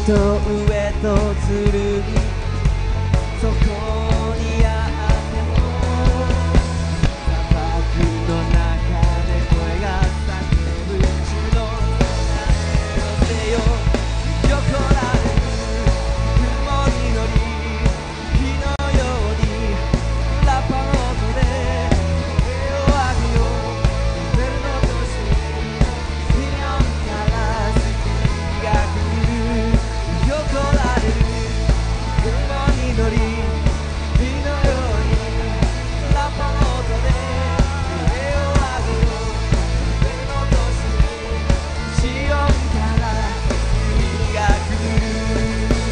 と上と剣そこにあっても砂漠の中で声が叫ぶ主の寄せよ横られる雲に乗り火のようにラパの音で手を上げようベルの年に日本から救いが来る横られる雲に乗り火のようにラパの音で手を上げようベルの年にシオンから救いが来る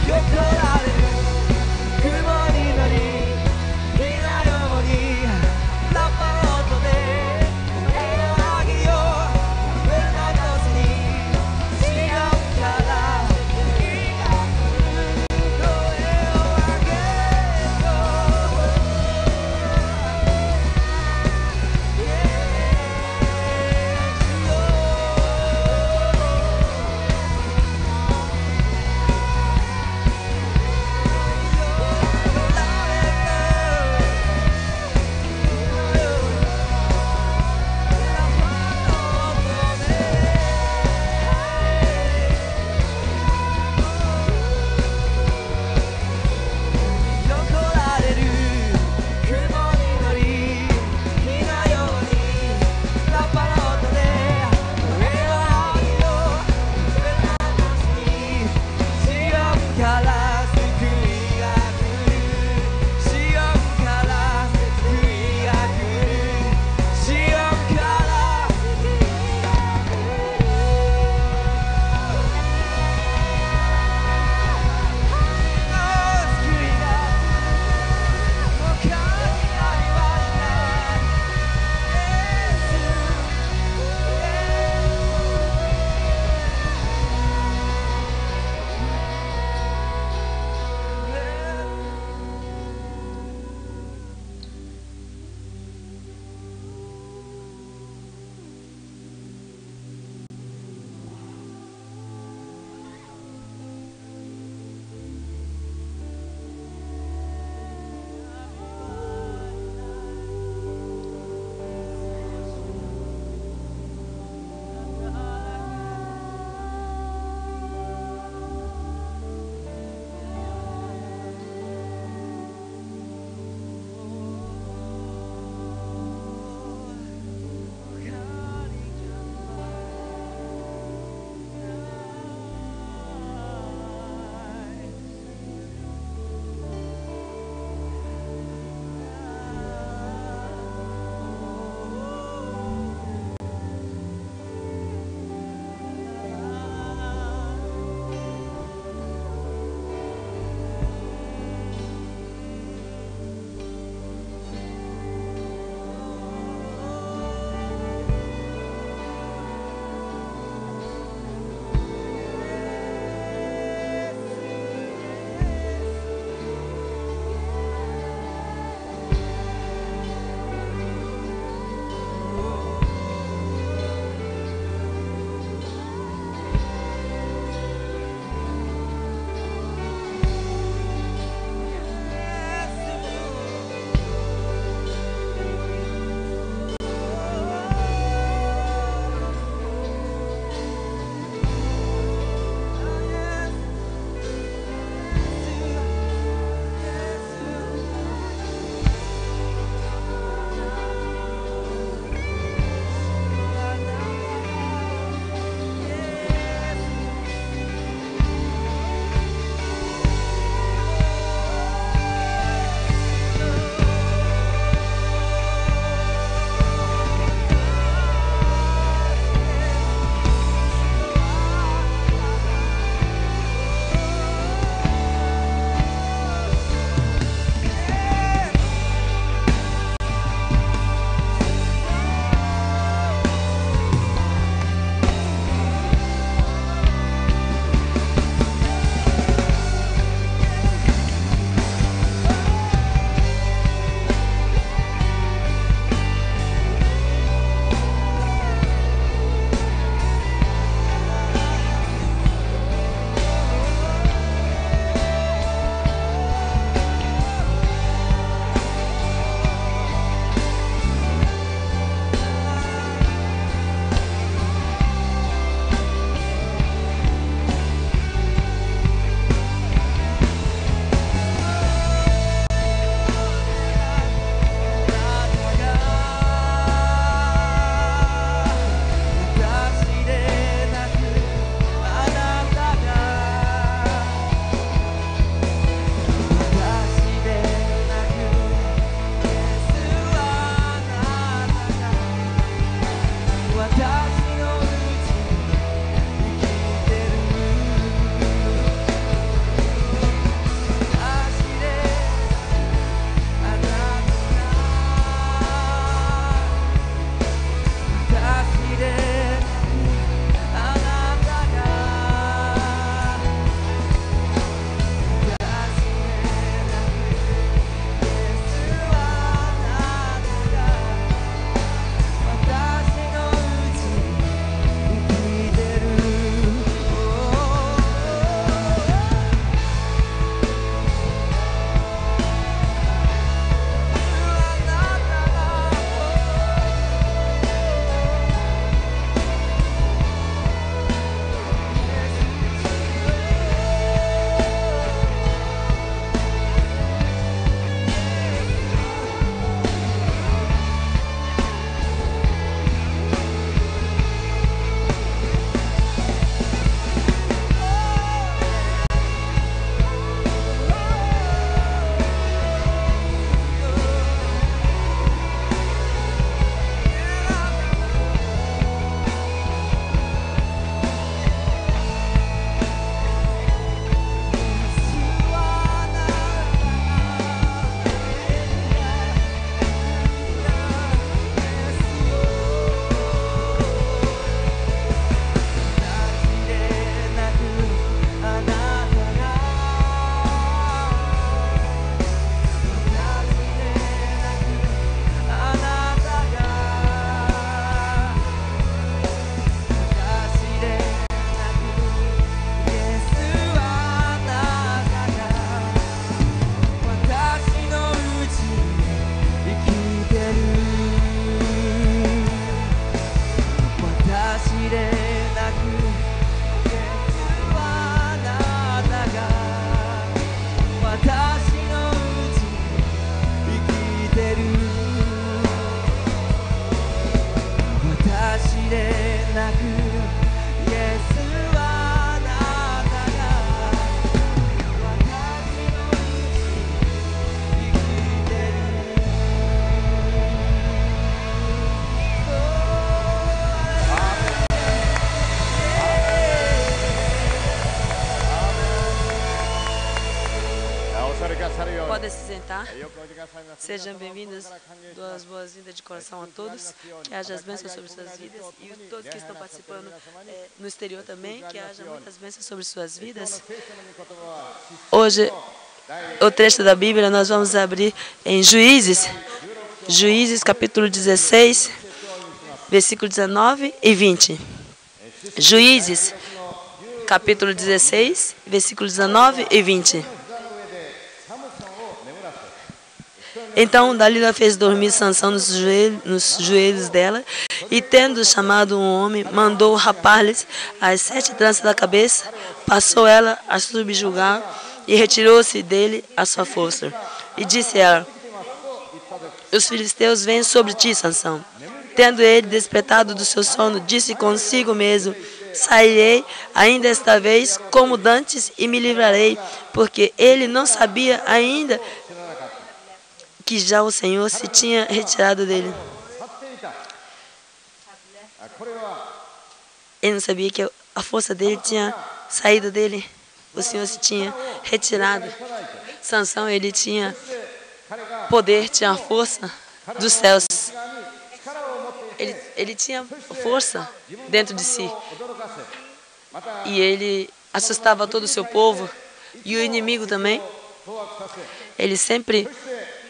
Yo Podem se sentar. Sejam bem-vindos. Duas boas-vindas de coração a todos. Que haja as bênçãos sobre suas vidas. E todos que estão participando no exterior também, que haja muitas bênçãos sobre suas vidas. Hoje, o trecho da Bíblia, nós vamos abrir em Juízes. Juízes, capítulo 16, versículo 19 e 20. Juízes, capítulo 16, versículo 19 e 20. Então Dalila fez dormir Sansão nos joelhos dela, e tendo chamado um homem, mandou rapar-lhes as 7 tranças da cabeça, passou ela a subjugar, e retirou-se dele a sua força. E disse ela: os filisteus vêm sobre ti, Sansão. Tendo ele despertado do seu sono, disse consigo mesmo: sairei ainda esta vez como dantes e me livrarei, porque ele não sabia ainda que já o Senhor se tinha retirado dele. Ele não sabia que a força dele tinha saído dele. O Senhor se tinha retirado. Sansão, ele tinha poder, tinha força dos céus. Ele tinha força dentro de si. E ele assustava todo o seu povo. E o inimigo também. Ele sempre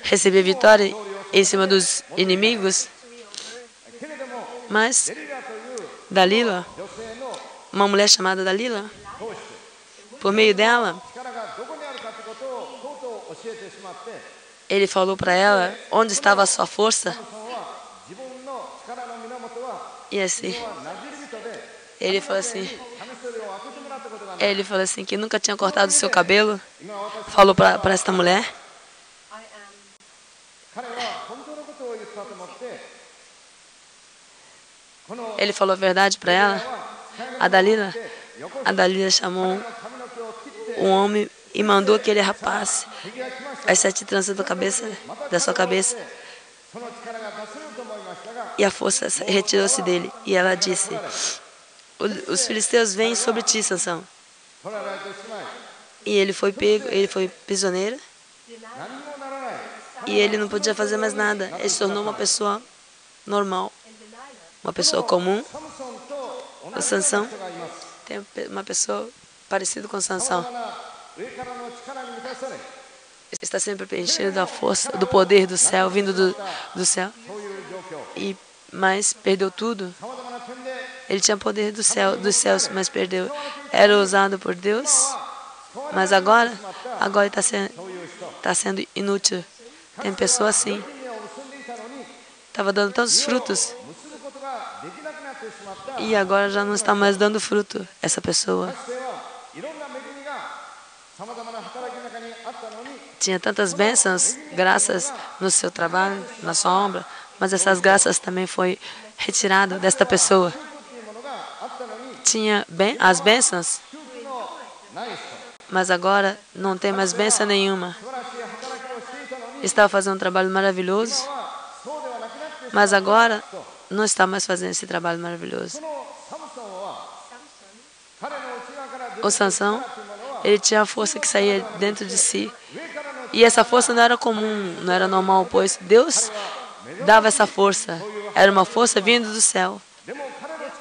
recebia vitória em cima dos inimigos. Mas Dalila, uma mulher chamada Dalila, por meio dela, ele falou para ela onde estava a sua força. E assim, ele falou assim que nunca tinha cortado o seu cabelo. Falou para esta mulher. Ele falou a verdade para ela. A Dalila chamou um homem e mandou que ele rapasse as 7 tranças da sua cabeça. E a força retirou-se dele. E ela disse: os filisteus vêm sobre ti, Sansão. E ele foi pego, ele foi prisioneiro. E ele não podia fazer mais nada. Ele se tornou uma pessoa normal, uma pessoa comum. O Sansão tem uma pessoa parecida com Sansão. Está sempre preenchido da força, do poder do céu, vindo do céu. Mas perdeu tudo. Ele tinha poder dos céus, mas perdeu. Era usado por Deus, mas agora está sendo inútil. Tem pessoas assim. Estava dando tantos frutos. E agora já não está mais dando fruto, essa pessoa. Tinha tantas bênçãos, graças no seu trabalho, na sua obra, mas essas graças também foi retirado desta pessoa. Tinha as bênçãos, mas agora não tem mais bênção nenhuma. Estava fazendo um trabalho maravilhoso, mas agora não está mais fazendo esse trabalho maravilhoso. O Sansão, ele tinha a força que saía dentro de si. E essa força não era comum, não era normal, pois Deus dava essa força. Era uma força vindo do céu.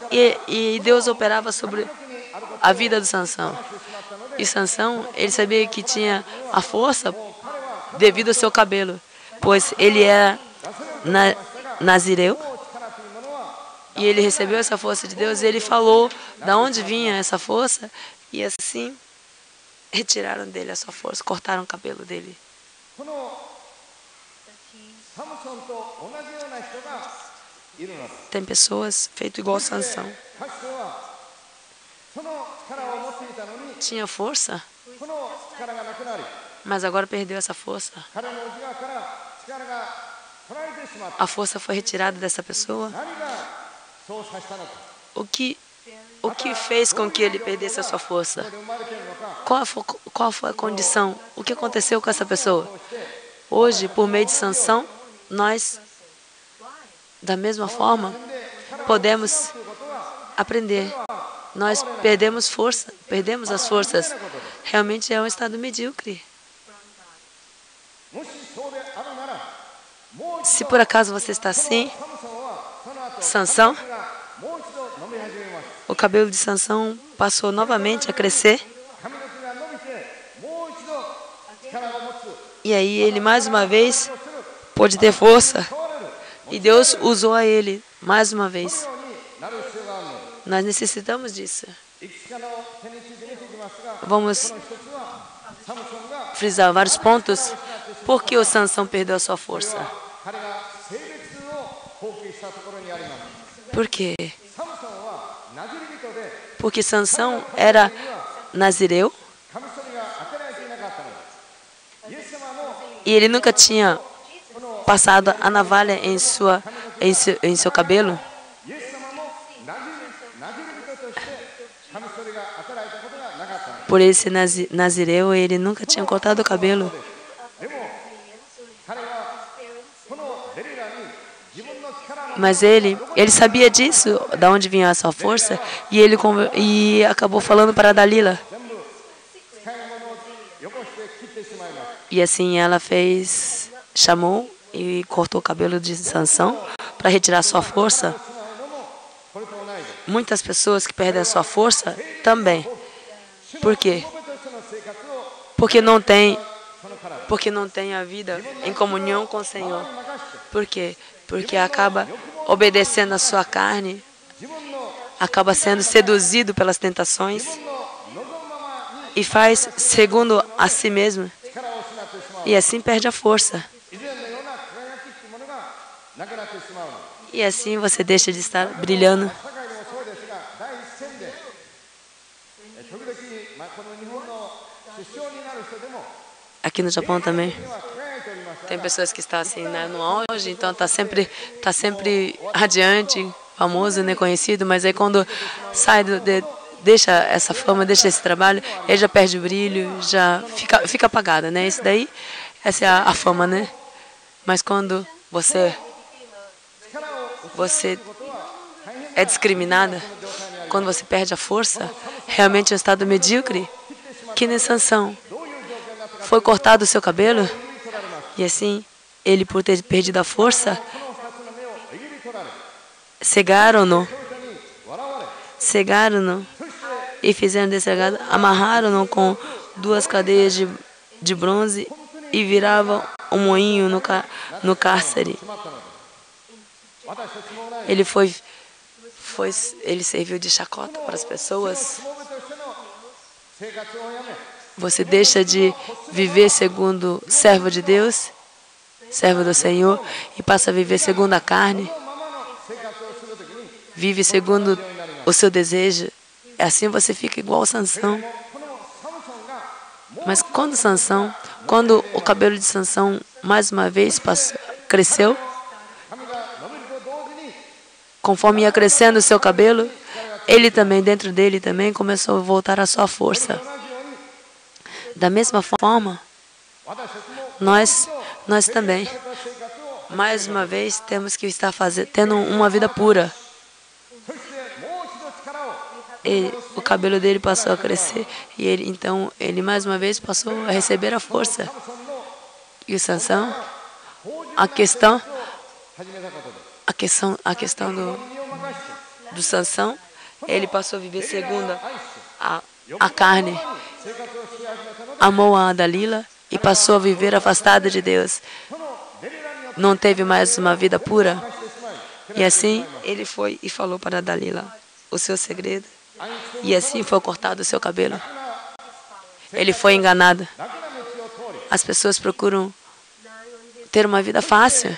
E Deus operava sobre a vida do Sansão. E Sansão, ele sabia que tinha a força devido ao seu cabelo, pois ele era nazireu. E ele recebeu essa força de Deus e ele falou de onde vinha essa força. E assim, retiraram dele a sua força, cortaram o cabelo dele. Tem pessoas feitas igual Sansão. Tinha força, mas agora perdeu essa força. A força foi retirada dessa pessoa. O que fez com que ele perdesse a sua força? Qual foi a condição? O que aconteceu com essa pessoa? Hoje, por meio de Sansão, nós, da mesma forma, podemos aprender. Nós perdemos força, perdemos as forças. Realmente é um estado medíocre. Se por acaso você está assim, Sansão, o cabelo de Sansão passou novamente a crescer. E aí ele mais uma vez pôde ter força. E Deus usou a ele mais uma vez. Nós necessitamos disso. Vamos frisar vários pontos. Por que o Sansão perdeu a sua força? Por quê? Porque Sansão era nazireu e ele nunca tinha passado a navalha em seu cabelo. Por esse nazireu, ele nunca tinha cortado o cabelo. Mas ele sabia disso, de onde vinha a sua força, e acabou falando para Dalila. E assim ela chamou e cortou o cabelo de Sansão para retirar sua força. Muitas pessoas que perdem a sua força também. Por quê? Porque não tem a vida em comunhão com o Senhor. Por quê? Porque acaba obedecendo a sua carne, acaba sendo seduzido pelas tentações e faz segundo a si mesmo. E assim perde a força. E assim você deixa de estar brilhando. Aqui no Japão também tem pessoas que estão assim, né, no auge, então está sempre radiante, famoso, né, conhecido, mas aí quando sai deixa essa fama, deixa esse trabalho, ele já perde o brilho, já fica apagada, né? Isso daí, essa é a fama, né? Mas quando você é discriminada, quando você perde a força, realmente é um estado medíocre, que nem Sansão. Foi cortado o seu cabelo, e assim, ele por ter perdido a força, cegaram-no e fizeram desagado, amarraram-no com 2 cadeias de bronze e viravam um moinho no cárcere. Ele serviu de chacota para as pessoas. Você deixa de viver segundo servo de Deus, servo do Senhor, e passa a viver segundo a carne. Vive segundo o seu desejo. Assim você fica igual a Sansão. Mas quando o cabelo de Sansão mais uma vez cresceu, conforme ia crescendo o seu cabelo, dentro dele também começou a voltar a sua força. Da mesma forma, nós também, mais uma vez, temos que estar tendo uma vida pura. O cabelo dele passou a crescer e ele mais uma vez passou a receber a força. E o Sansão, a questão do Sansão, ele passou a viver segundo a carne. Amou a Dalila e passou a viver afastada de Deus. Não teve mais uma vida pura. E assim ele foi e falou para Dalila o seu segredo. E assim foi cortado o seu cabelo. Ele foi enganado. As pessoas procuram ter uma vida fácil.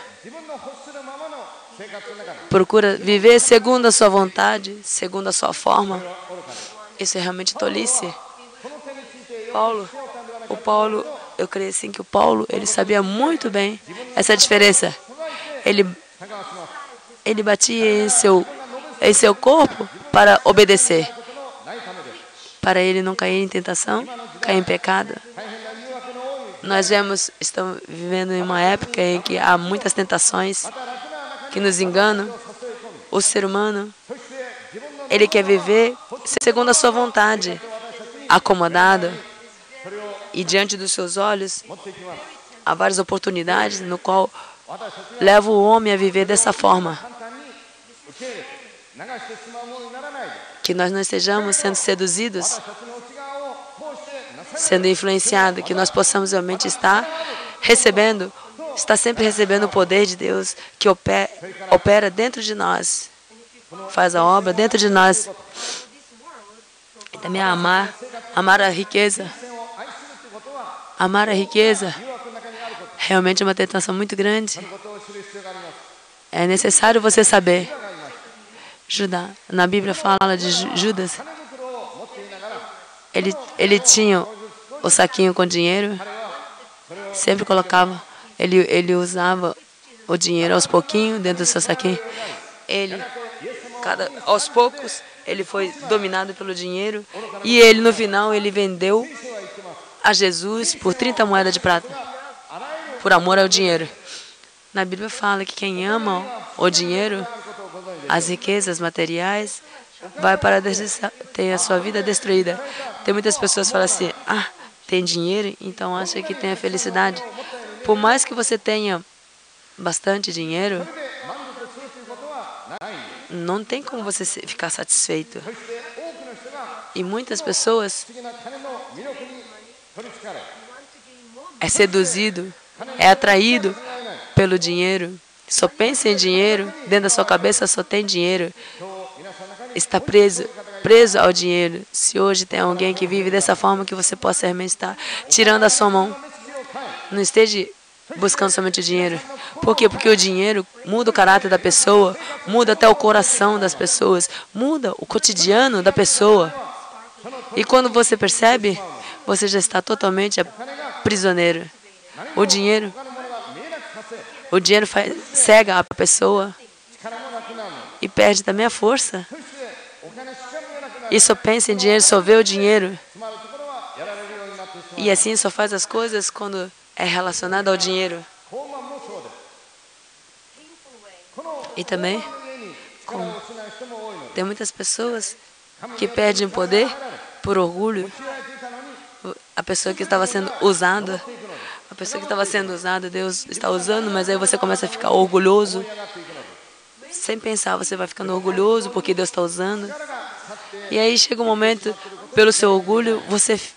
Procura viver segundo a sua vontade, segundo a sua forma. Isso é realmente tolice. Eu creio assim que o Paulo, ele sabia muito bem essa diferença. Ele batia em seu corpo para obedecer, para ele não cair em tentação, cair em pecado. Nós estamos vivendo em uma época em que há muitas tentações que nos enganam. O ser humano, ele quer viver segundo a sua vontade, acomodado, e diante dos seus olhos há várias oportunidades no qual leva o homem a viver dessa forma. Que nós não estejamos sendo seduzidos, sendo influenciados, que nós possamos realmente estar recebendo, estar sempre recebendo o poder de Deus que opera dentro de nós, faz a obra dentro de nós. E também amar a riqueza. Amar a riqueza realmente é uma tentação muito grande. É necessário você saber. Judá, na Bíblia fala de Judas. Ele tinha o saquinho com dinheiro, sempre colocava, ele usava o dinheiro aos pouquinhos dentro do seu saquinho. Aos poucos, ele foi dominado pelo dinheiro e ele, no final, ele vendeu a Jesus por 30 moedas de prata, por amor ao dinheiro. Na Bíblia fala que quem ama o dinheiro, as riquezas materiais, vai para ter a sua vida destruída. Tem muitas pessoas que falam assim, tem dinheiro, então acha que tem a felicidade. Por mais que você tenha bastante dinheiro, não tem como você ficar satisfeito. E muitas pessoas é seduzido, é atraído pelo dinheiro. Só pensa em dinheiro, dentro da sua cabeça só tem dinheiro. Está preso ao dinheiro. Se hoje tem alguém que vive dessa forma, que você possa realmente estar tirando a sua mão. Não esteja buscando somente o dinheiro. Por quê? Porque o dinheiro muda o caráter da pessoa, muda até o coração das pessoas, muda o cotidiano da pessoa. E quando você percebe, você já está totalmente prisioneiro. O dinheiro cega a pessoa e perde também a força. E só pensa em dinheiro, só vê o dinheiro. E assim só faz as coisas quando é relacionado ao dinheiro. E também, tem muitas pessoas que perdem poder por orgulho. A pessoa que estava sendo usada, Deus está usando, mas aí você começa a ficar orgulhoso. Sem pensar, você vai ficando orgulhoso porque Deus está usando. E aí chega um momento, pelo seu orgulho,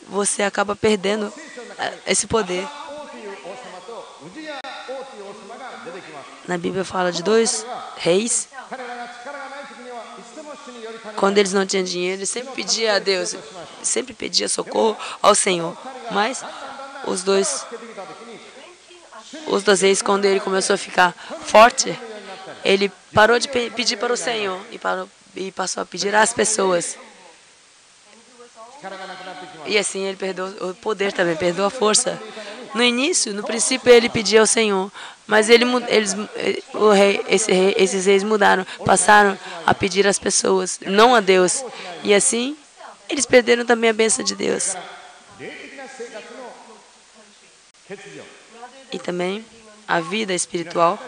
você acaba perdendo esse poder. Na Bíblia fala de 2 reis. Quando eles não tinham dinheiro, eles sempre pediam a Deus, sempre pedia socorro ao Senhor. Mas os dois reis, quando ele começou a ficar forte, ele parou de pedir para o Senhor e passou a pedir às pessoas. E assim ele perdeu o poder também, perdeu a força. No início, no princípio, ele pedia ao Senhor, mas esses reis mudaram, passaram a pedir às pessoas, não a Deus. E assim, eles perderam também a bênção de Deus. E também a vida espiritual.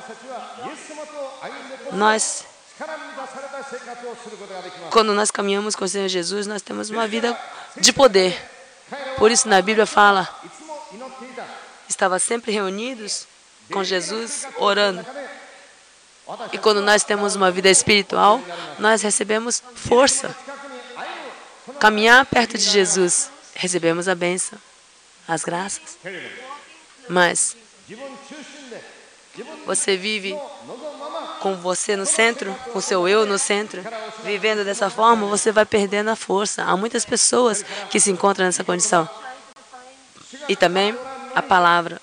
Quando nós caminhamos com o Senhor Jesus, nós temos uma vida de poder. Por isso na Bíblia fala, estava sempre reunidos com Jesus, orando. E quando nós temos uma vida espiritual, nós recebemos força. Caminhar perto de Jesus, recebemos a bênção, as graças. Mas você vive com você no centro, com seu eu no centro, vivendo dessa forma, você vai perdendo a força. Há muitas pessoas que se encontram nessa condição. E também a palavra.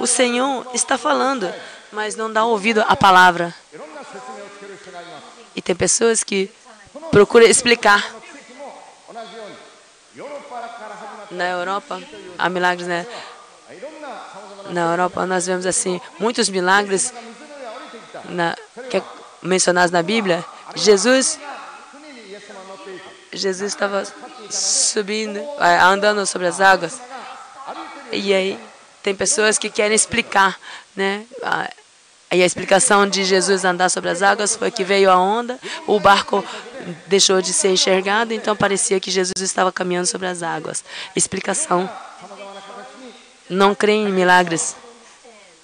O Senhor está falando, mas não dá ouvido à palavra. E tem pessoas que procuram explicar. Na Europa, há milagres, né? Na Europa, nós vemos assim, muitos milagres mencionados na Bíblia. Jesus estava subindo, andando sobre as águas. E aí, tem pessoas que querem explicar, né? E a explicação de Jesus andar sobre as águas foi que veio a onda, o barco deixou de ser enxergado, então parecia que Jesus estava caminhando sobre as águas. Explicação. Não creem em milagres.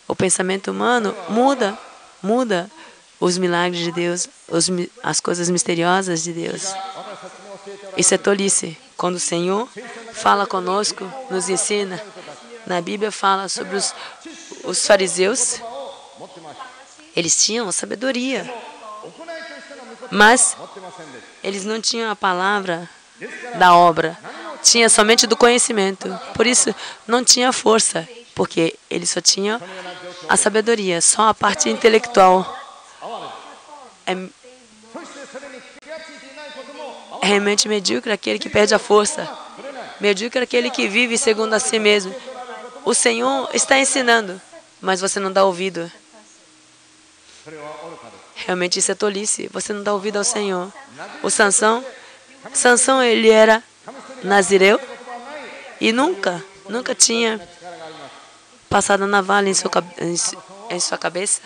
O pensamento humano muda os milagres de Deus, as coisas misteriosas de Deus. Isso é tolice. Quando o Senhor fala conosco, nos ensina, na Bíblia fala sobre os fariseus. Eles tinham sabedoria, mas eles não tinham a palavra da obra. Tinha somente do conhecimento. Por isso, não tinha força, porque eles só tinham a sabedoria, só a parte intelectual. É realmente medíocre aquele que perde a força. Medíocre aquele que vive segundo a si mesmo. O Senhor está ensinando, mas você não dá ouvido. Realmente isso é tolice. Você não dá ouvido ao Senhor. O Sansão, ele era nazireu e nunca tinha passado a navalha em sua cabeça.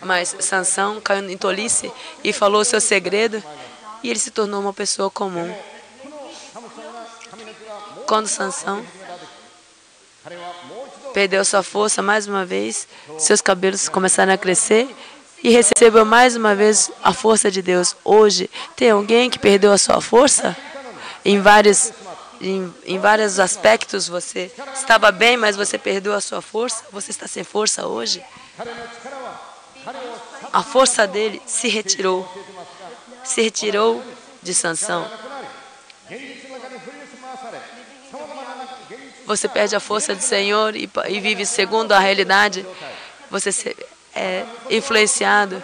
Mas Sansão caiu em tolice e falou o seu segredo e ele se tornou uma pessoa comum. Quando Sansão perdeu sua força mais uma vez, seus cabelos começaram a crescer e recebeu mais uma vez a força de Deus. Hoje, tem alguém que perdeu a sua força? Em vários aspectos você estava bem, mas você perdeu a sua força? Você está sem força hoje? A força dele se retirou de Sansão. Você perde a força do Senhor e vive segundo a realidade. Você é influenciado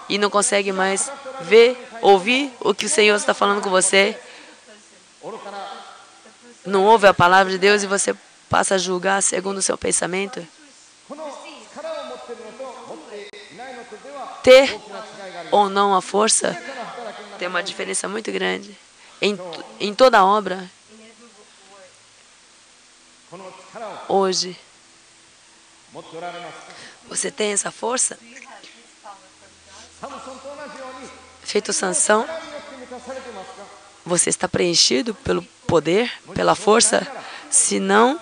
e não consegue mais ouvir o que o Senhor está falando com você. Não ouve a palavra de Deus e você passa a julgar segundo o seu pensamento. Ter ou não a força tem uma diferença muito grande. Em toda a obra, hoje, você tem essa força? Feito Sansão, você está preenchido pelo poder, pela força? Se não,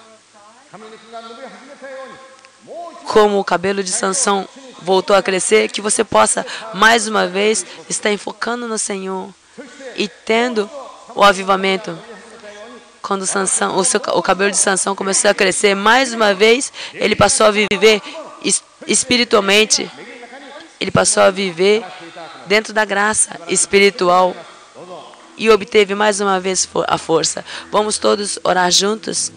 como o cabelo de Sansão voltou a crescer, que você possa mais uma vez estar enfocando no Senhor e tendo o avivamento. Quando o cabelo de Sansão começou a crescer, mais uma vez, ele passou a viver espiritualmente. Ele passou a viver dentro da graça espiritual e obteve mais uma vez a força. Vamos todos orar juntos?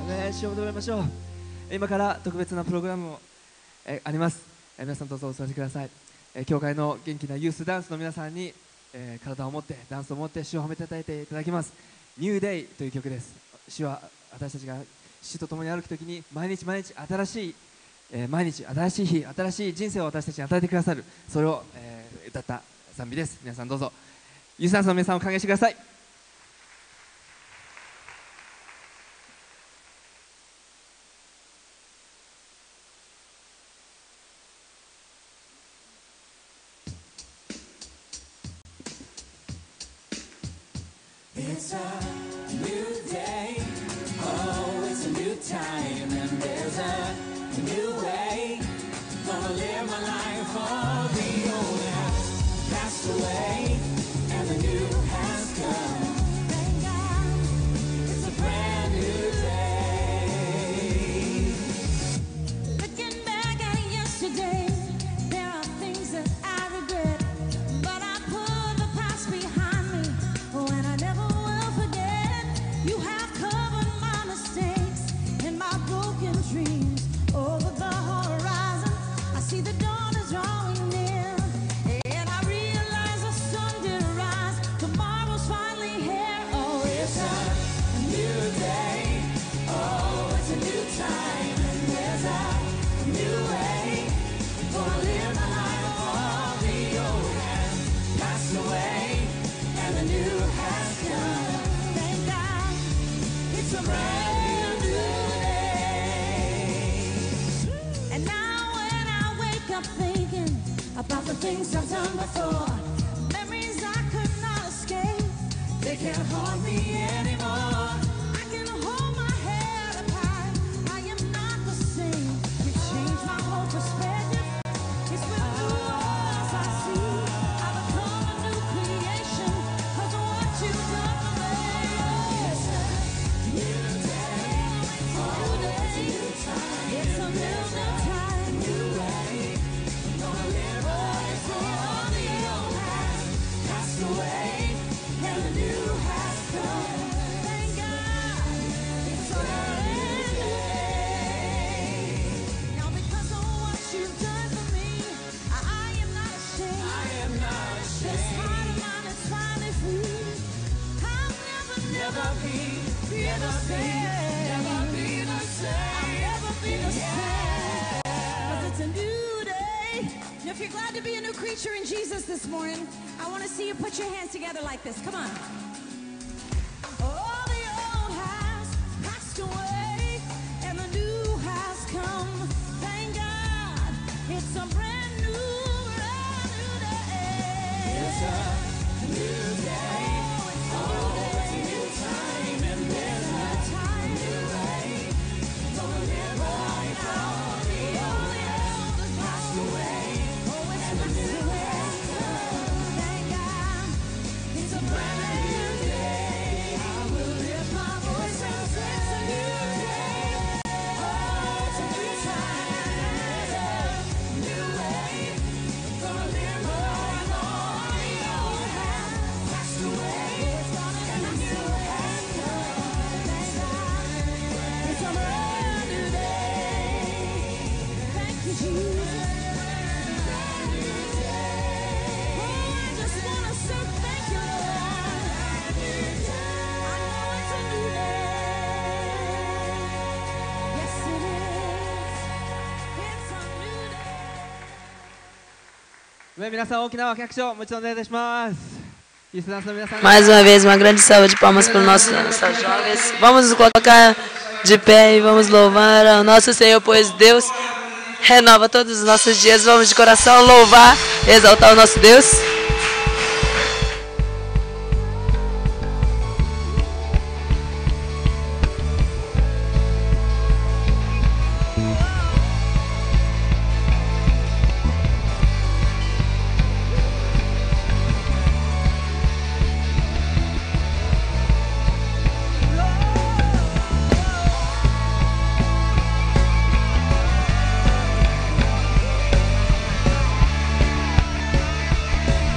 メン主を認めましょう。今から特別なプログラムもあります。皆さんどうぞお座りください。教会の元気なユースダンスの皆さんに体を持ってダンスを持って主を褒めたたえていただきます。ニューデイという曲です。主は私たちが主と共に歩くときに毎日毎日新しい毎日新しい日、新しい人生を私たちに与えてくださる、それを歌った賛美です。皆さんどうぞユースダンスの皆さんを歓迎してください。It's a new day, oh, it's a new time, and there's a new way. Gonna live my life, all the old has passed away, and the new has come. Thank God, it's a brand new day. Looking back at yesterday, there are things that I regret, but I put the past behind me, and I never will forget. You have covered my mistakes and my broken dreams. Over the horizon, I see the dawn is drawing near, and I realize the sun did rise. Tomorrow's finally here. Oh, it's a new day. Oh, it's a new time, and there's a new way. Gonna live my life. All the old has passed away, and the new has come. Thank God, it's a brand new day. And now when I wake up thinking about the things I've done before, memories I could not escape, they can't haunt me anymore. I can hold my head up high, I am not the same. You changed my whole perspective. It's with new eyes I see. I become a new creation 'cause of what you've done for me. It's a new day. Oh, it's a new time. It's a new time. New way. Gonna live right for all the old has passed away, and the new has come. Thank God, it's a brand new day. Now because of what you've done for me, I am not ashamed. I am not ashamed. This heart of mine is finally free. I'll never be the same. Never be the same. I'll never be the same. 'Cause it's a new day. Now, if you're glad to be a new creature in Jesus this morning, I want to see you put your hands together like this. Come on. All the old has passed away, and the new has come. Thank God, it's a brand new day. It's a new day. Oh, it's a new time, and there's a new way. Gonna live right now. The old has passed away, and the new has come. Thank God, it's a brand new day. I will lift my voice and say it's a new day. Oh, it's a new time, it's a new way. Gonna live right now. The old has passed away, and the new has come. Thank God, it's a brand new day. Thank you, Jesus. Brand new day. Oh, I just wanna say thank you, Lord. I know it's a new day. Yes, it is. It's a new day. 皆さん大きな拍手をもう一度お願いいたします。ユースダンスの皆さん、 Mais uma vez, uma grande salva de palmas para os nossos jovens. Vamos nos colocar de pé e vamos louvar ao nosso Senhor, pois Deus renova todos os nossos dias. Vamos de coração louvar, exaltar o nosso Deus. It's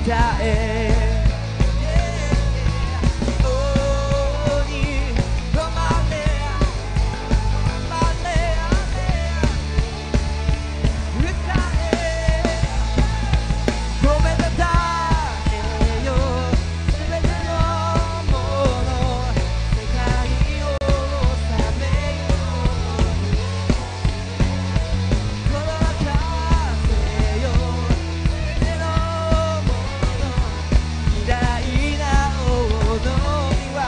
歌え王に止まれ止まれ歌え止めたたえよすべてのもの世界を治めよこの中せよすべてのもの偉大な王の御業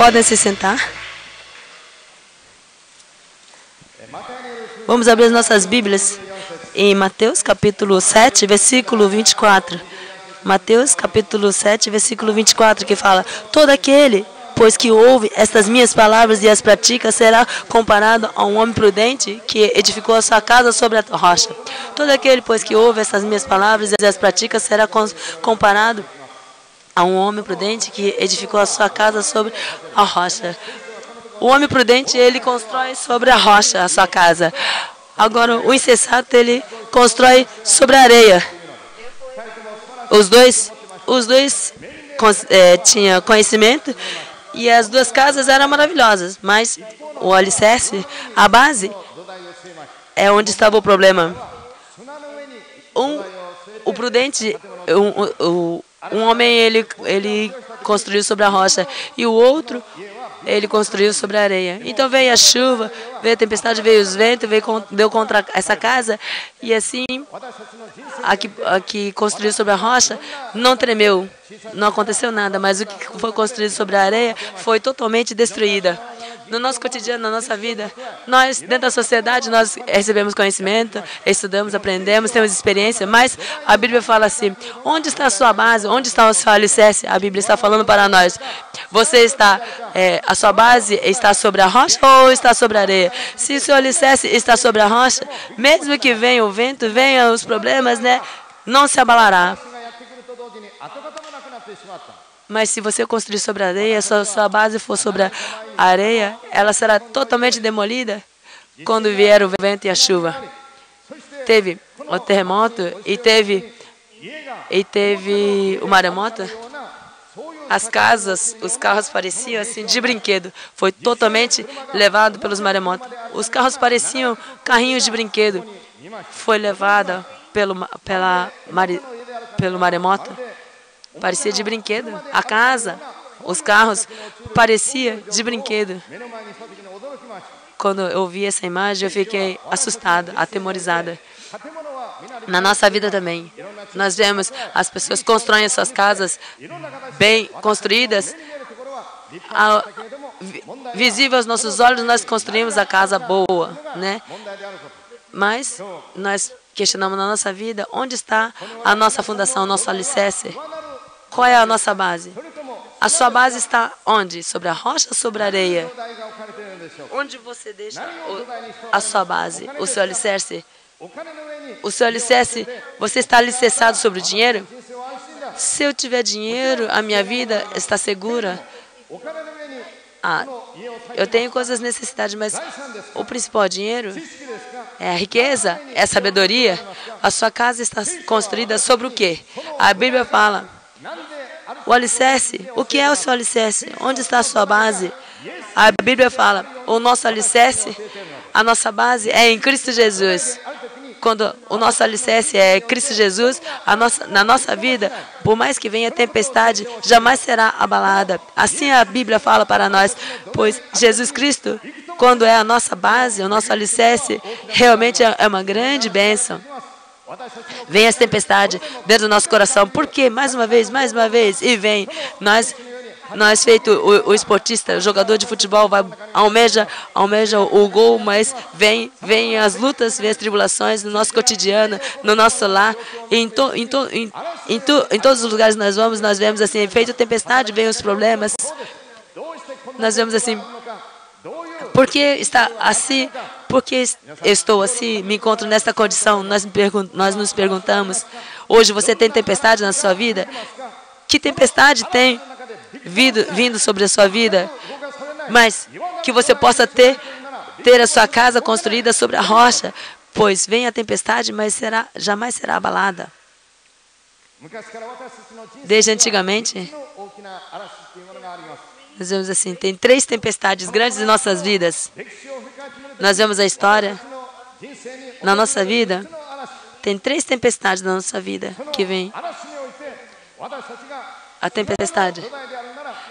Podem se sentar. Vamos abrir as nossas Bíblias em Mateus capítulo 7, versículo 24. Mateus capítulo 7, versículo 24, que fala: todo aquele, pois que ouve estas minhas palavras e as pratica, será comparado a um homem prudente que edificou a sua casa sobre a rocha. Todo aquele, pois que ouve estas minhas palavras e as pratica, será comparado a um homem prudente que edificou a sua casa sobre a rocha. O homem prudente, ele constrói sobre a rocha a sua casa. Agora, o insensato, ele constrói sobre a areia. Os dois tinham conhecimento e as duas casas eram maravilhosas, mas o alicerce, a base, é onde estava o problema. O prudente, um homem, ele construiu sobre a rocha, e o outro, ele construiu sobre a areia. Então veio a chuva, veio a tempestade, veio os ventos, deu contra essa casa, e assim, a que construiu sobre a rocha não tremeu, não aconteceu nada, mas o que foi construído sobre a areia foi totalmente destruída. No nosso cotidiano, na nossa vida, nós, dentro da sociedade, nós recebemos conhecimento, estudamos, aprendemos, temos experiência, mas a Bíblia fala assim, onde está a sua base? Onde está o seu alicerce? A Bíblia está falando para nós. Você está, a sua base está sobre a rocha ou está sobre a areia? Se o seu alicerce está sobre a rocha, mesmo que venha o vento, venham os problemas, né? Não se abalará. Mas se você construir sobre a areia, sua base for sobre a areia, ela será totalmente demolida quando vier o vento e a chuva. Teve o terremoto e teve o maremoto. As casas, os carros pareciam assim de brinquedo. Foi totalmente levado pelos maremotos. Os carros pareciam carrinhos de brinquedo. Foi levado pelo maremoto. Parecia de brinquedo. A casa, os carros, parecia de brinquedo. Quando eu vi essa imagem, eu fiquei assustada, atemorizada. Na nossa vida também, nós vemos as pessoas constroem suas casas bem construídas. Visível aos nossos olhos, nós construímos a casa boa, né? Mas nós questionamos na nossa vida, onde está a nossa fundação, o nosso alicerce? Qual é a nossa base? A sua base está onde? Sobre a rocha ou sobre a areia? Onde você deixa a sua base, o seu alicerce? O seu alicerce, você está alicerçado sobre o dinheiro? Se eu tiver dinheiro, a minha vida está segura. Eu tenho coisas necessidades, mas o principal é o dinheiro, é a riqueza, é a sabedoria. A sua casa está construída sobre o quê? A Bíblia fala, o alicerce, o que é o seu alicerce? Onde está a sua base? A Bíblia fala, o nosso alicerce, a nossa base é em Cristo Jesus. Quando o nosso alicerce é Cristo Jesus, na nossa vida, por mais que venha tempestade, jamais será abalada. Assim a Bíblia fala para nós, pois Jesus Cristo, quando é a nossa base, o nosso alicerce, realmente é uma grande bênção. Vem essa tempestade dentro do nosso coração. Por quê? Mais uma vez, e vem. Nós feito o esportista, o jogador de futebol, almeja o gol, mas vem as lutas, vem as tribulações no nosso cotidiano, no nosso lar. Em todos os lugares que nós vemos assim, feito tempestade, vem os problemas. Nós vemos assim, por que está assim? Por que estou assim? Me encontro nesta condição? Nós nos perguntamos, hoje você tem tempestade na sua vida? Que tempestade tem vindo sobre a sua vida? Mas que você possa ter a sua casa construída sobre a rocha, pois vem a tempestade, mas jamais será abalada. Desde antigamente, nós vemos assim, tem 3 tempestades grandes em nossas vidas. Nós vemos a história. Na nossa vida, tem 3 tempestades na nossa vida que vem. A tempestade.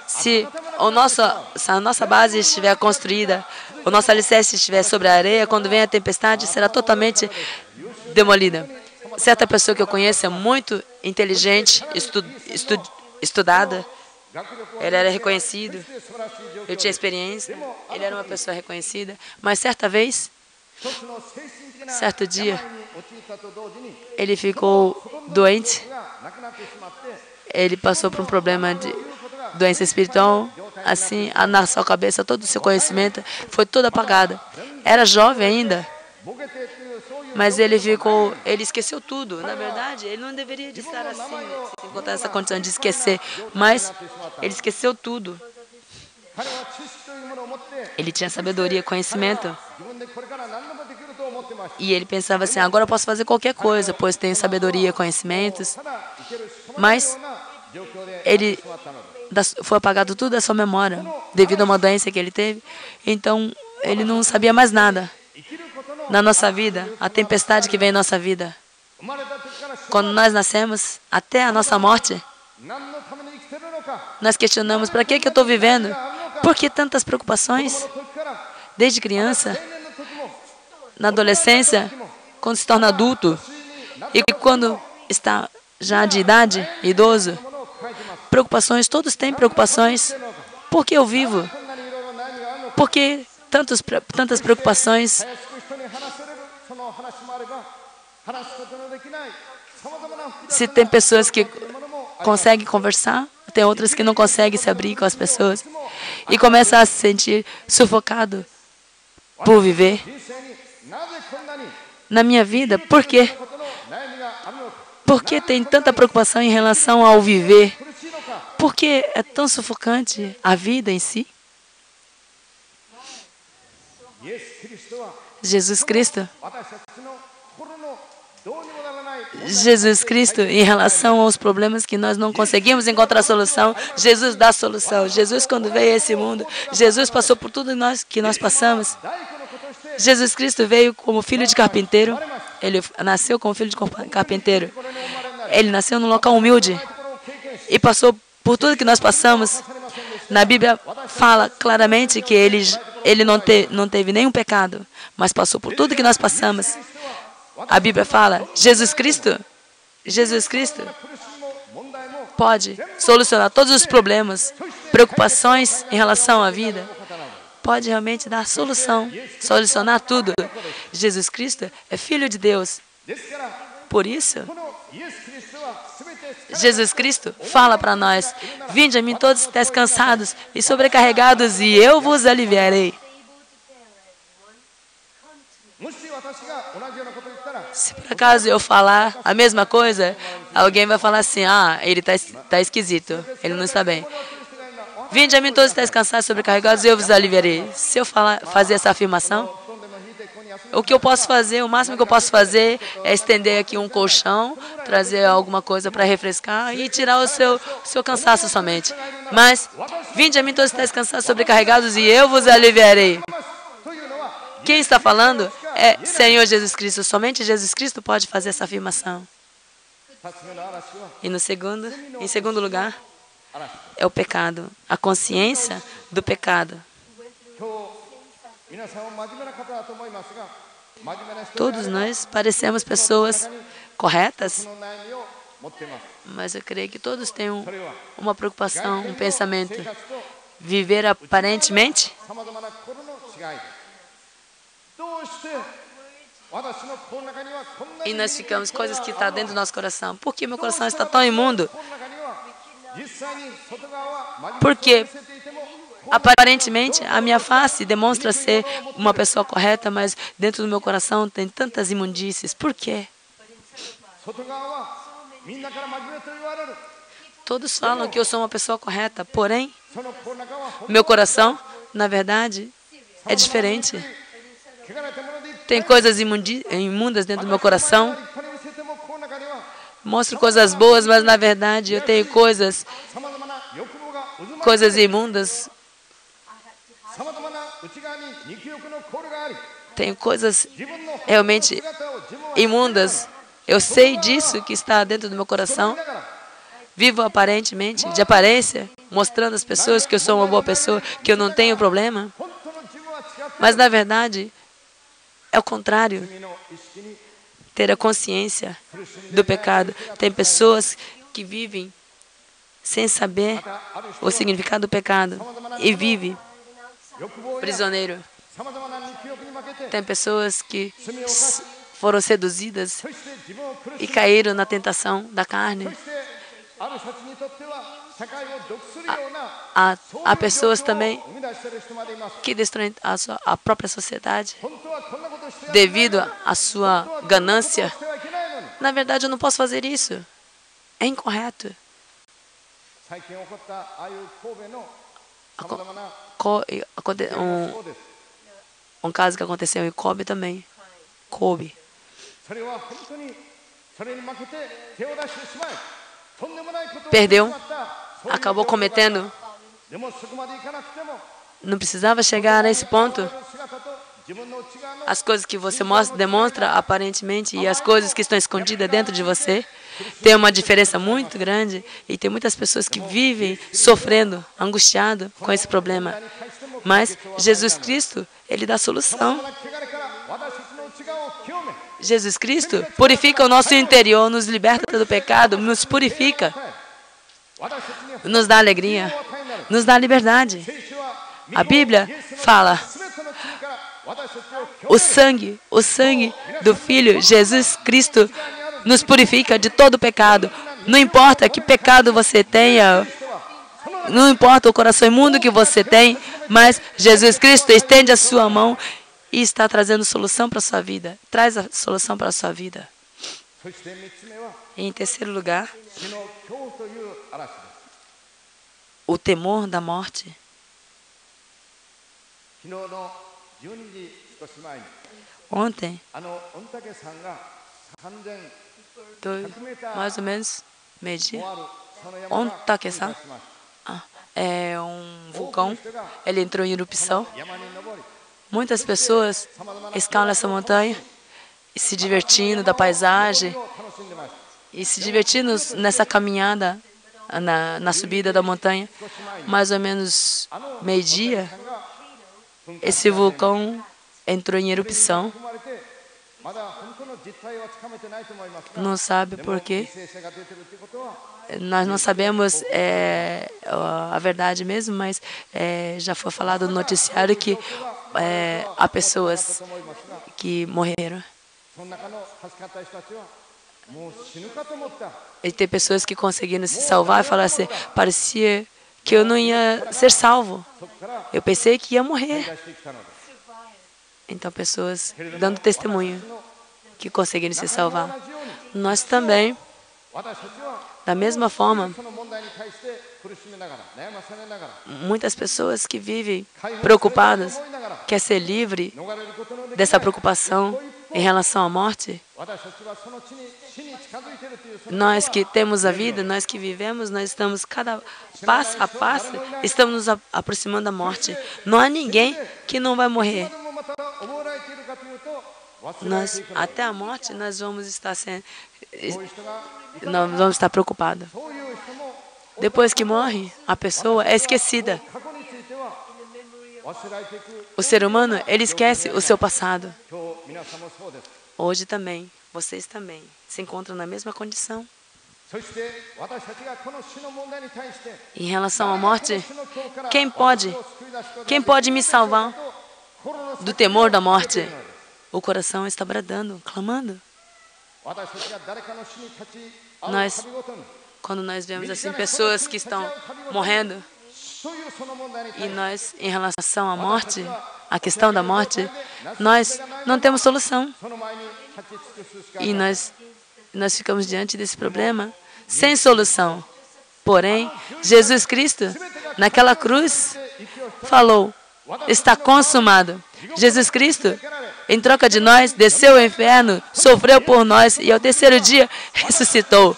Se a nossa base estiver construída, o nosso alicerce estiver sobre a areia, quando vem a tempestade, será totalmente demolida. Certa pessoa que eu conheço é muito inteligente, estudada. Ele era reconhecido. Eu tinha experiência. Ele era uma pessoa reconhecida. Mas certo dia, ele ficou doente. Ele passou por um problema de doença espiritual. Assim, na sua cabeça, todo o seu conhecimento foi todo apagado. Era jovem ainda. Mas ele esqueceu tudo. Na verdade, ele não deveria de estar assim, se encontrar nessa condição de esquecer. Mas ele esqueceu tudo. Ele tinha sabedoria, conhecimento. E ele pensava assim, agora eu posso fazer qualquer coisa, pois tenho sabedoria, conhecimentos. Mas foi apagado tudo da sua memória, devido a uma doença que ele teve. Então, ele não sabia mais nada. Na nossa vida, a tempestade que vem em nossa vida. Quando nós nascemos, até a nossa morte, nós questionamos, para que eu estou vivendo? Por que tantas preocupações? Desde criança, na adolescência, quando se torna adulto, e quando está já de idade, idoso, preocupações, todos têm preocupações. Por que eu vivo? Por que tantas preocupações? たやすく人に話せれるその話もあれば、話すことのできないさまざまな複雑 Se tem pessoas que conseguem conversar, tem outras que não conseguem se abrir com as pessoas e começam a se sentir sufocado por viver. 人生になぜこんなに Na minha vida, por quê? ことの悩みがあるのか、 Por que tem tanta preocupação em relação ao viver? 苦しいのか、 Por que é tão sufocante a vida em si? イエス・キリストは Jesus Cristo. 私たちの心のどうにもならない Jesus Cristo, em relação aos problemas que nós não conseguimos encontrar solução, Jesus dá solução. Jesus, quando veio a esse mundo, Jesus passou por tudo que nós passamos. 大工の子として Jesus Cristo veio como filho de carpinteiro. Ele nasceu como filho de carpinteiro. これにお生まれになり Ele nasceu num local humilde ところを経験し e passou por tudo que nós passamos. されませんでした。 Na Bíblia fala claramente que ele não teve nenhum pecado, mas passou por tudo que nós passamos. A Bíblia fala, Jesus Cristo 苦しみも問題も pode solucionar todos os problemas, preocupações em relação à vida. Pode realmente dar solução, solucionar tudo. Jesus Cristo é Filho de Deus. ですから Por isso, このイエス・キリストは全て疲れ Jesus Cristo fala para nós, vinde a mim todos que estáis cansados e sobrecarregados, e eu vos aliviarei. もし私が同じようなことを言ったら Se por acaso eu falar a mesma coisa, alguém vai falar assim, ele está esquisito, ele não está bem. Vinde a mim todos que estáis cansados e sobrecarregados, e eu vos aliviarei. Se eu fazer essa afirmação, 布団でも引いてここに休 o que eu posso fazer, o máximo que eu posso fazer é estender aqui um colchão, trazer alguma coisa para refrescar e tirar o seu cansaço somente. Mas, vinde a mim todos que estáis cansados e sobrecarregados, e eu vos aliviarei. みというのは Quem está falando é Senhor Jesus Cristo. Somente Jesus Cristo pode fazer essa afirmação. 2つ目の嵐は E em segundo lugar, é o pecado, a consciência do pecado. 今日皆さんは真面目な方だと思いますが、真面目な人であ Todos れば nós parecemos pessoas corretas, その悩みを持っています。 mas eu creio que todos têm それは uma preocupação, um 生 pensamento. 活と Viver aparentemente, さまざまな心の違いです。どうして私の心の中にはこんな e に nós ficamos coisas que estão dentro do nosso coração. Por que meu coração está tão imundo? 心の中には実際に外側は真面目 Porque に見せていても aparentemente a minha face demonstra ser uma pessoa correta, mas dentro do meu coração tem tantas imundícies. Por quê? 外側はみんなから真面目と言われる。 Todos falam que eu sou uma pessoa correta, porém, その心の中は meu coração, na verdade, é diferente. 汚れたものでいっぱい Tem coisas imundas dentro do meu coração. 立派に見せても心の中には Mostro coisas boas, mas na verdade eu tenho coisas さまざまな欲望が渦巻 coisas いて imundas. さまざまな内側に肉欲のコールがあり Tenho coisas 自分の realmente 姿を自分は imundas. Eu sei disso que está dentro do meu coração. だから Vivo aparentemente, de aparência, mostrando às pessoas que eu sou uma boa pessoa, que eu não tenho problema. 本当の自分は違って Mas na verdade, é o contrário. 罪の意識に Ter a consciência do pecado. Tem pessoas que vivem sem saber またある人 o significado do pecado e vive 欲望や prisioneiro. さまざまな肉欲に負けて Tem pessoas que foram seduzidas そして自分を苦し e caíram na tentação da carne. そしてある人たちにとっては社会を毒するような Há pessoas também 生み出している人までいます。 que destroem a própria sociedade 本当はこんなことしてはいけない devido à sua ganância. してはいけないのに Na verdade, eu não posso fazer isso. É incorreto. 最近起こったああいう神戸のさまざまな そうです。 Caso que aconteceu em Kobe também. Kobe. それは本当にそれに負けて手を出してしまいとんでもないことを Perdeu. してしまったそういう Acabou cometendo. でもそこまでいかなくても Não precisava chegar nesse ponto. 姿と自分の内側の As coisas que você demonstra aparentemente e as coisas que estão escondidas dentro de você tem uma diferença muito grande e tem muitas pessoas que vivem sofrendo, angustiado com esse problema. Mas Jesus Cristo, Ele dá solução. 汚れから私たちの内側を清め Jesus Cristo purifica o nosso interior, nos liberta do pecado, nos purifica, 私たちに nos dá alegria, nos dá liberdade. 聖書は A Bíblia fala: o sangue do Filho Jesus Cristo nos purifica de todo pecado. Não importa que pecado você tenha, não importa o coração imundo que você tem, mas Jesus Cristo estende a sua mão e está trazendo solução para a sua vida. Traz a solução para a sua vida. E em terceiro lugar, o temor da morte. Ontem, mais ou menos meio-dia, Ontake-san é um vulcão. Ele entrou em erupção. Muitas pessoas escalam essa montanha e se divertindo da paisagem e se divertindo nessa caminhada na subida da montanha. Mais ou menos meio-dia, esse vulcão entrou em erupção. Não sabe por quê. Nós não sabemos a verdade mesmo, mas já foi falado no noticiário que há pessoas que morreram. E tem pessoas que conseguiram se salvar e falaram assim: parecia que eu não ia ser salvo. Eu pensei que ia morrer. Então, pessoas dando testemunho que conseguiram se salvar. Nós também, da mesma forma, muitas pessoas que vivem preocupadas, querem ser livre dessa preocupação em relação à morte. Nós que temos a vida, nós que vivemos, nós estamos cada passo a passo, estamos nos aproximando da morte. Não há ninguém que não vai morrer. Nós, até a morte, nós vamos estar preocupados. Depois que morre, a pessoa é esquecida. O ser humano, ele esquece o seu passado. Hoje também, vocês também se encontram na mesma condição. Em relação à morte, quem pode me salvar do temor da morte? O coração está bradando, clamando. Quando nós vemos assim pessoas que estão morrendo, e nós, em relação à morte, a questão da morte, nós não temos solução. E nós ficamos diante desse problema sem solução. Porém, Jesus Cristo, naquela cruz, falou: está consumado. Jesus Cristo, em troca de nós, desceu ao inferno, sofreu por nós e ao terceiro dia ressuscitou.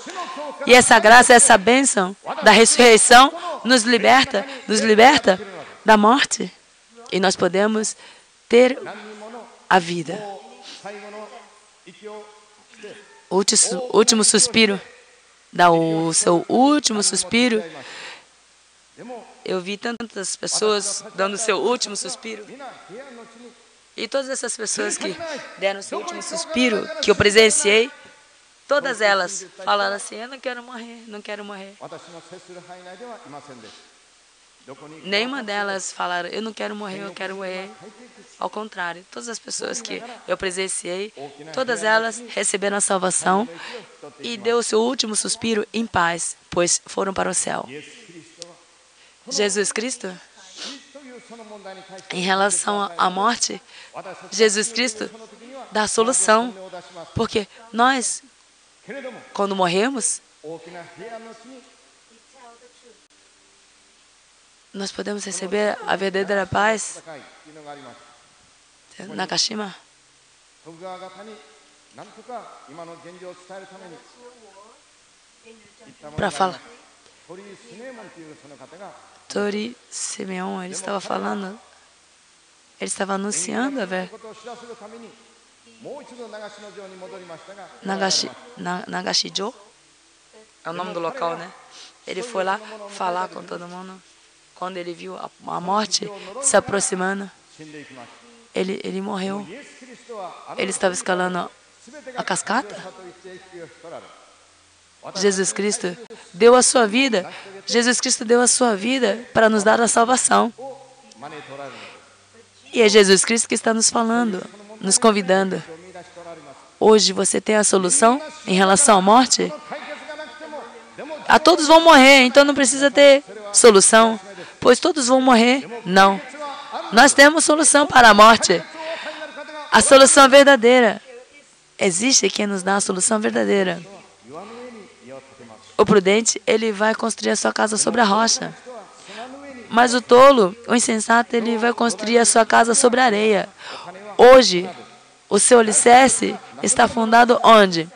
E essa graça, essa bênção da ressurreição nos liberta da morte. E nós podemos ter a vida. Último suspiro. Dá o seu último suspiro. Eu vi tantas pessoas dando o seu último suspiro. E todas essas pessoas que deram o seu último suspiro, que eu presenciei, todas elas falaram assim: eu não quero morrer, não quero morrer. Nenhuma delas falaram: eu não quero morrer, eu quero morrer. Ao contrário, todas as pessoas que eu presenciei, todas elas receberam a salvação e deu o seu último suspiro em paz, pois foram para o céu. Jesus Cristo, em relação à morte, Jesus Cristo dá a solução, porque nós, quando morremos, nós podemos receber a verdadeira paz. Nakashima, para falar. Tori Simeon, ele estava falando, ele estava anunciando a Nagashijo, é o nome do local, né? Ele foi lá falar com todo mundo. Quando ele viu a morte se aproximando, ele morreu. Ele estava escalando a cascata. Jesus Cristo deu a sua vida. Jesus Cristo deu a sua vida para nos dar a salvação. E é Jesus Cristo que está nos falando, nos convidando. Hoje você tem a solução em relação à morte? A todos vão morrer, então não precisa ter solução, pois todos vão morrer. Não. Nós temos solução para a morte. A solução verdadeira. Existe quem nos dá a solução verdadeira. O prudente, ele vai construir a sua casa sobre a rocha. Mas o tolo, o insensato, ele vai construir a sua casa sobre a areia. Hoje, o seu alicerce está fundado onde?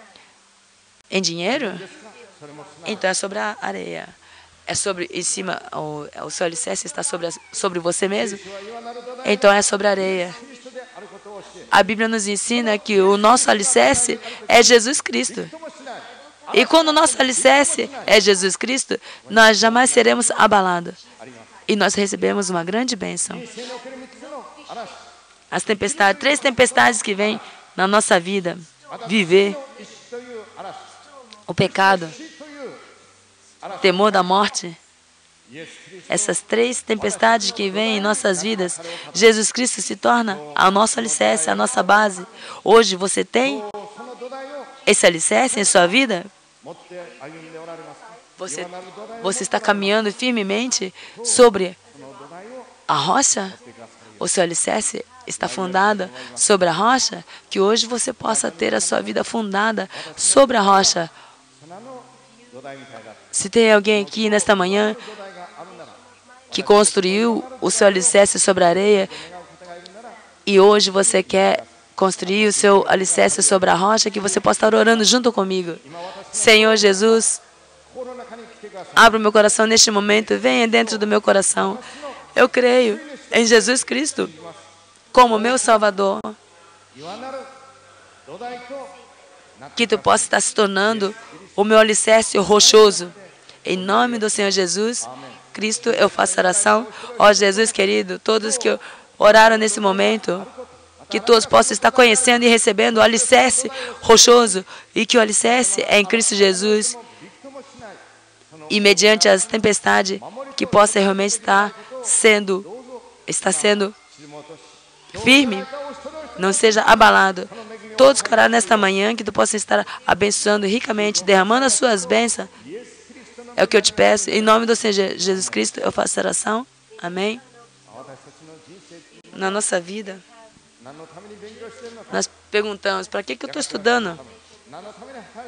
Em dinheiro? Então é sobre a areia. É sobre em cima, o seu alicerce está sobre você mesmo? Então é sobre a areia. A Bíblia nos ensina que o nosso alicerce é Jesus Cristo. E quando o nosso alicerce é Jesus Cristo, nós jamais seremos abalados. E nós recebemos uma grande bênção. As tempestades, 3 tempestades que vêm na nossa vida. Viver, o pecado, temor da morte. Essas 3 tempestades que vêm em nossas vidas, Jesus Cristo se torna o nosso alicerce, a nossa base. Hoje você tem esse alicerce em sua vida? Você está caminhando firmemente sobre a rocha? O seu alicerce está fundado sobre a rocha? Que hoje você possa ter a sua vida fundada sobre a rocha. Se tem alguém aqui nesta manhã que construiu o seu alicerce sobre a areia e hoje você quer construir o seu alicerce sobre a rocha, que você possa estar orando junto comigo. Senhor Jesus, abra o meu coração neste momento, venha dentro do meu coração. Eu creio em Jesus Cristo como meu Salvador. Que tu possa estar se tornando o meu alicerce rochoso. Em nome do Senhor Jesus Cristo, eu faço oração. Ó Jesus querido, todos que oraram nesse momento, que todos possam estar conhecendo e recebendo o alicerce rochoso, e que o alicerce é em Cristo Jesus. E mediante as tempestades, que possa realmente estar sendo firme, não seja abalado. Todos que oraram nesta manhã, que tu possa estar abençoando ricamente, derramando as suas bênçãos. É o que eu te peço. Em nome do Senhor Jesus Cristo, eu faço oração. Amém. Na nossa vida, nós perguntamos, para que eu estou estudando?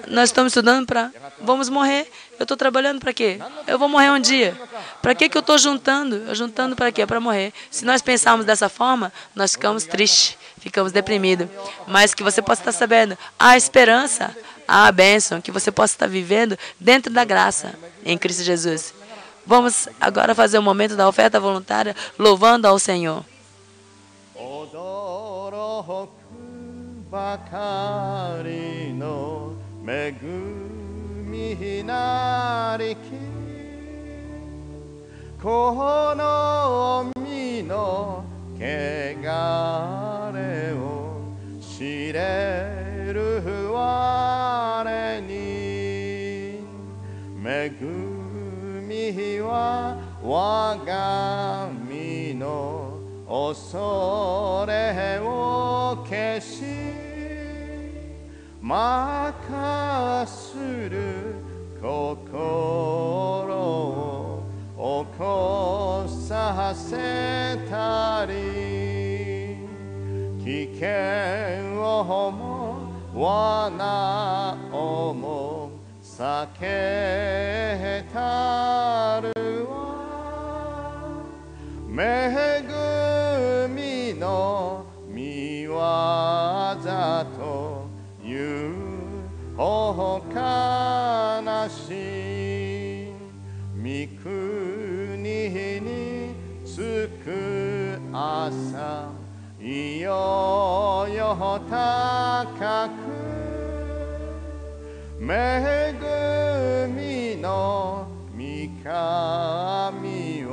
Nós estamos estudando para... Vamos morrer. Eu estou trabalhando para quê? Eu vou morrer um dia. Para que eu estou juntando? Eu juntando para quê? Para morrer. Se nós pensarmos dessa forma, nós ficamos tristes, ficamos deprimidos. Mas que você possa estar sabendo, há esperança, há a bênção, que você possa estar vivendo dentro da graça em Cristo Jesus. Vamos agora fazer um momento da oferta voluntária, louvando ao Senhor. ばかりの恵みなりきこの身の汚れを知れる我に恵みは我が身の恐れを消し任する心を起こさせたり危険をも罠をも避けたるわ恵みの御業という他なし御国に着く朝いよよ高く恵みの御神を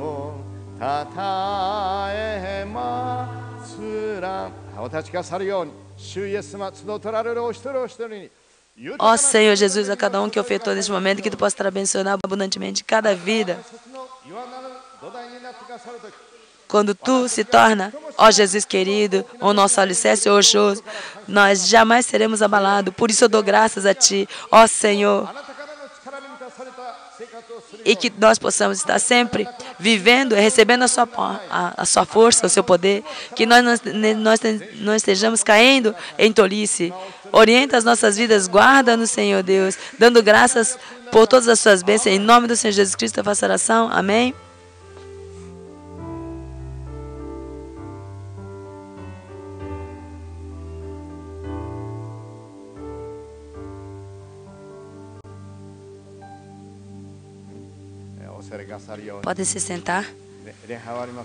たたえますらお立ちくださるように主イエス様都度取られるお一人お一人に Ó Senhor Jesus, a cada um que ofertou neste momento, que tu possa estar abençoando abundantemente cada vida. quando Tu se torna, ó Jesus querido, o nosso alicerce rochoso, nós jamais seremos abalados. Por isso eu dou graças a Ti, ó Senhor, e que nós possamos estar sempre vivendo e recebendo a sua força, o seu poder, que nós não estejamos caindo em tolice. Orienta as nossas vidas, guarda-nos, Senhor Deus, dando graças por todas as suas bênçãos. Em nome do Senhor Jesus Cristo eu faço oração. Amém. Podem se sentar.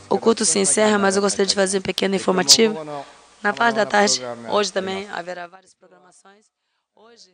O culto se encerra, mas eu gostaria de fazer um pequeno informativo. Na parte da tarde, hoje também haverá várias programações. Hoje